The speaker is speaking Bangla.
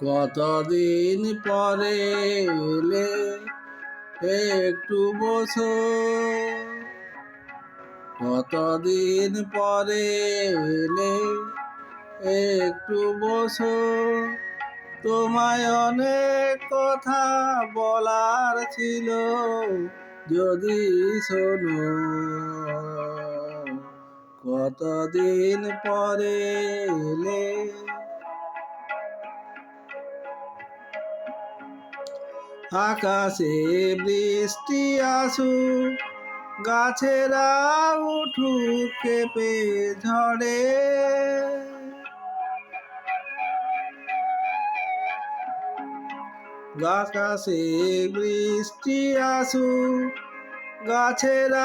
কতদিন পরে এলে একটু বসো, কতদিন পরে এলে একটু বসো, তোমায় অনেক কথা বলার ছিল যদি শোনো। কতদিন পরে এলে, আকাশে বৃষ্টি আসুক, গাছেরা উঠুক কেঁপে ঝড়ে, আকাশে বৃষ্টি আসুক, গাছেরা